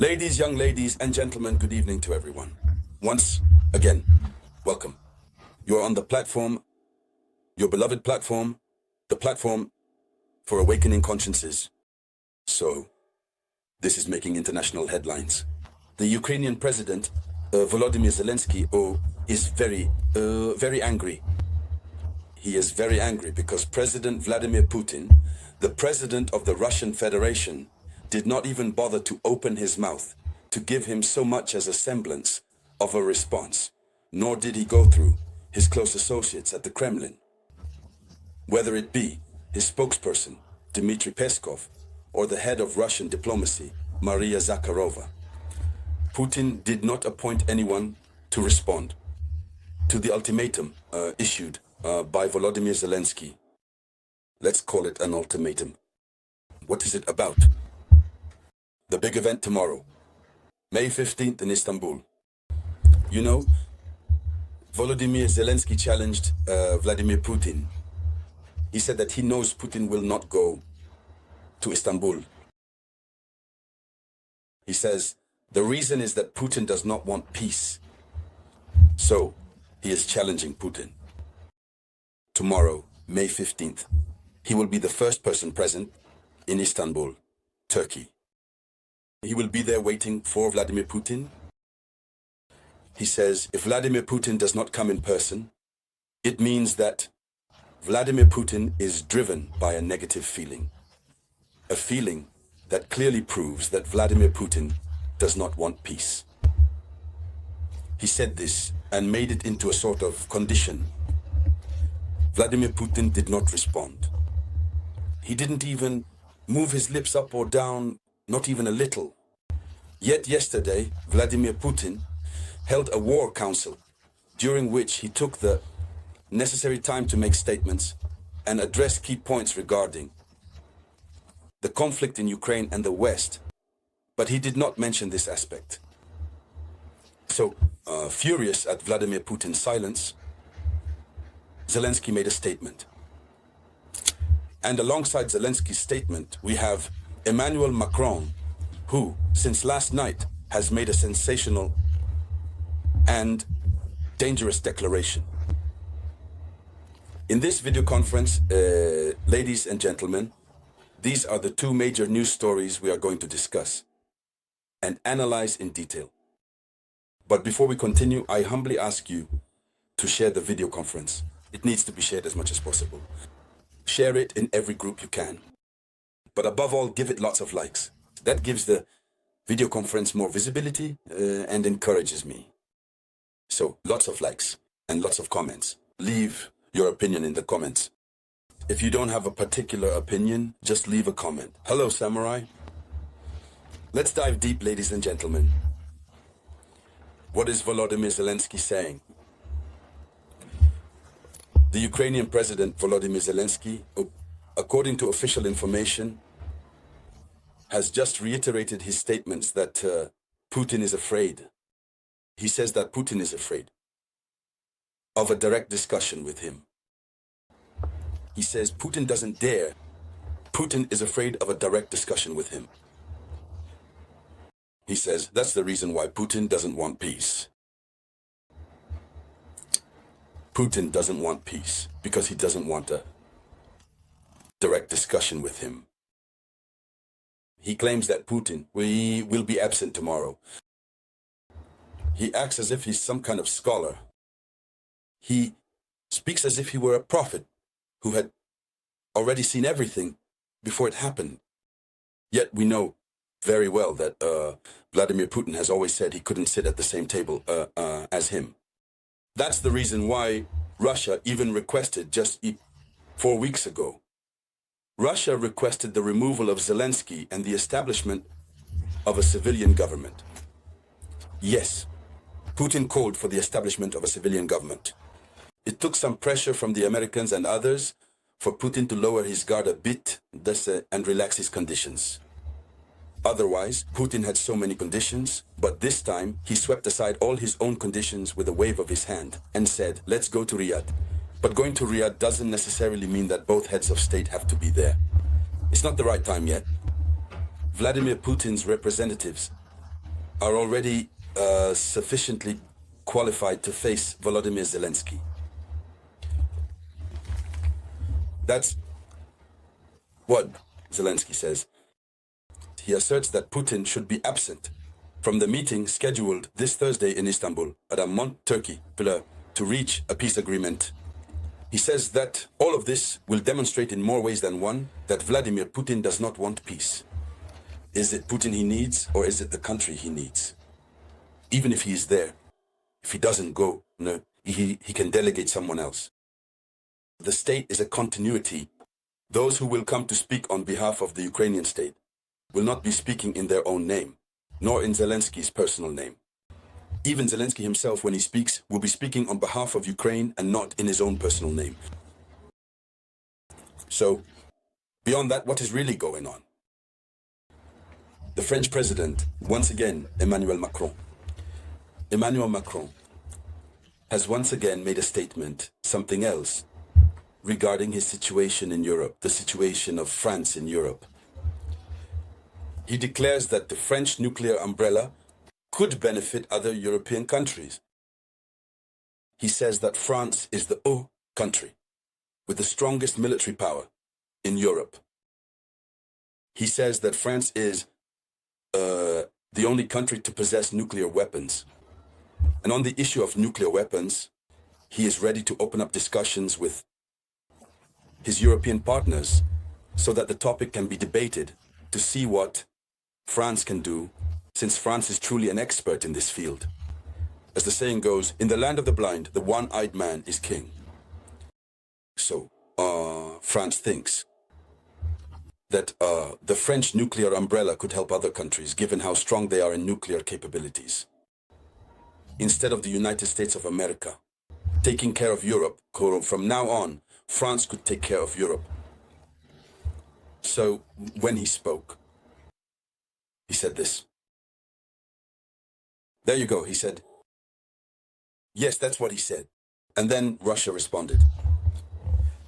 Ladies, young ladies, and gentlemen, good evening to everyone. Once again, welcome. You're on the platform, your beloved platform, the platform for awakening consciences. So, this is making international headlines. The Ukrainian president, Volodymyr Zelensky, is very angry. He is very angry because President Vladimir Putin, the president of the Russian Federation, did not even bother to open his mouth to give him so much as a semblance of a response, nor did he go through his close associates at the Kremlin. Whether it be his spokesperson, Dmitry Peskov, or the head of Russian diplomacy, Maria Zakharova, Putin did not appoint anyone to respond to the ultimatum issued by Volodymyr Zelensky. Let's call it an ultimatum. What is it about? The big event tomorrow, May 15th in Istanbul. You know, Volodymyr Zelensky challenged Vladimir Putin. He said that he knows Putin will not go to Istanbul. He says, the reason is that Putin does not want peace. So, he is challenging Putin. Tomorrow, May 15th, he will be the first person present in Istanbul, Turkey. He will be there waiting for Vladimir Putin. He says, if Vladimir Putin does not come in person, it means that Vladimir Putin is driven by a negative feeling. A feeling that clearly proves that Vladimir Putin does not want peace. He said this and made it into a sort of condition. Vladimir Putin did not respond. He didn't even move his lips up or down, not even a little. Yet yesterday, Vladimir Putin held a war council during which he took the necessary time to make statements and address key points regarding the conflict in Ukraine and the West, but he did not mention this aspect. So, furious at Vladimir Putin's silence, Zelensky made a statement. And alongside Zelensky's statement, we have Emmanuel Macron, who, since last night, has made a sensational and dangerous declaration. In this video conference, ladies and gentlemen, these are the two major news stories we are going to discuss and analyze in detail. But before we continue, I humbly ask you to share the video conference. It needs to be shared as much as possible. Share it in every group you can. But above all, give it lots of likes. That gives the video conference more visibility and encourages me. So, lots of likes and lots of comments. Leave your opinion in the comments. If you don't have a particular opinion, just leave a comment. Hello, Samurai. Let's dive deep, ladies and gentlemen. What is Volodymyr Zelensky saying? The Ukrainian President Volodymyr Zelensky, according to official information, has just reiterated his statements that Putin is afraid. He says that Putin is afraid of a direct discussion with him. He says Putin doesn't dare. Putin is afraid of a direct discussion with him. He says that's the reason why Putin doesn't want peace. Putin doesn't want peace because he doesn't want a direct discussion with him. He claims that Putin will be absent tomorrow. He acts as if he's some kind of scholar. He speaks as if he were a prophet who had already seen everything before it happened. Yet we know very well that Vladimir Putin has always said he couldn't sit at the same table as him. That's the reason why Russia even requested just 4 weeks ago. Russia requested the removal of Zelensky and the establishment of a civilian government. Yes, Putin called for the establishment of a civilian government. It took some pressure from the Americans and others for Putin to lower his guard a bit and relax his conditions. Otherwise, Putin had so many conditions, but this time he swept aside all his own conditions with a wave of his hand and said, let's go to Riyadh. But going to Riyadh doesn't necessarily mean that both heads of state have to be there. It's not the right time yet. Vladimir Putin's representatives are already sufficiently qualified to face Volodymyr Zelensky. That's what Zelensky says. He asserts that Putin should be absent from the meeting scheduled this Thursday in Istanbul at Amman, Turkey, to reach a peace agreement. He says that all of this will demonstrate in more ways than one that Vladimir Putin does not want peace. Is it Putin he needs, or is it the country he needs? Even if he is there, if he doesn't go, no, he can delegate someone else. The state is a continuity. Those who will come to speak on behalf of the Ukrainian state will not be speaking in their own name, nor in Zelensky's personal name. Even Zelensky himself, when he speaks, will be speaking on behalf of Ukraine and not in his own personal name. So, beyond that, what is really going on? The French president, once again, Emmanuel Macron has once again made a statement, something else, regarding his situation in Europe, the situation of France in Europe. He declares that the French nuclear umbrella could benefit other European countries. He says that France is the country with the strongest military power in Europe. He says that France is the only country to possess nuclear weapons. And on the issue of nuclear weapons, he is ready to open up discussions with his European partners so that the topic can be debated to see what France can do, since France is truly an expert in this field. As the saying goes, in the land of the blind, the one-eyed man is king. So, France thinks that the French nuclear umbrella could help other countries, given how strong they are in nuclear capabilities. Instead of the United States of America taking care of Europe, from now on, France could take care of Europe. So, when he spoke, he said this. There you go, he said. Yes, that's what he said. And then Russia responded.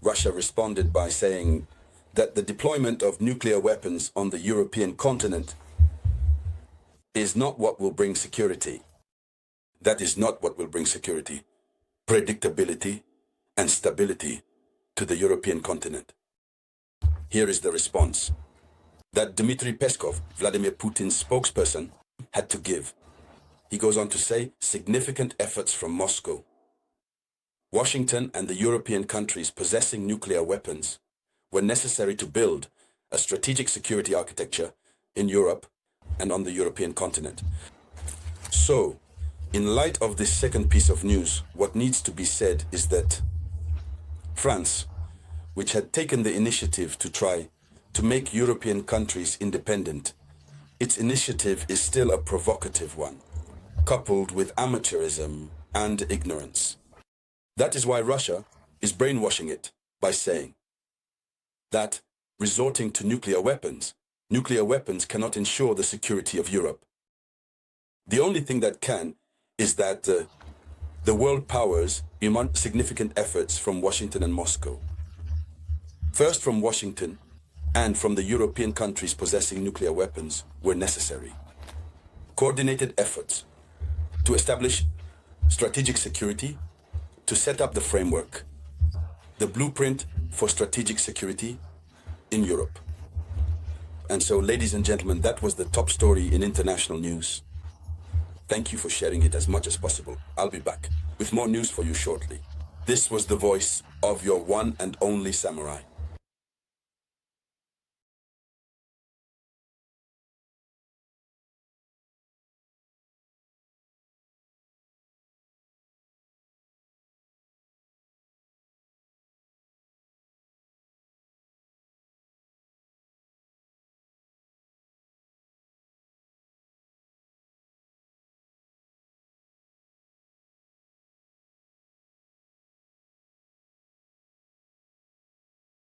Russia responded by saying that the deployment of nuclear weapons on the European continent is not what will bring security. That is not what will bring security, predictability, and stability to the European continent. Here is the response that Dmitry Peskov, Vladimir Putin's spokesperson, had to give. He goes on to say, significant efforts from Moscow. Washington and the European countries possessing nuclear weapons were necessary to build a strategic security architecture in Europe and on the European continent. So, in light of this second piece of news, what needs to be said is that France, which had taken the initiative to try to make European countries independent, its initiative is still a provocative one, coupled with amateurism and ignorance. That is why Russia is brainwashing it by saying that resorting to nuclear weapons cannot ensure the security of Europe. The only thing that can is that the world powers demand significant efforts from Washington and Moscow. First from Washington and from the European countries possessing nuclear weapons were necessary. Coordinated efforts to establish strategic security, to set up the framework, the blueprint for strategic security in Europe. And so, ladies and gentlemen, that was the top story in international news. Thank you for sharing it as much as possible. I'll be back with more news for you shortly. This was the voice of your one and only samurai.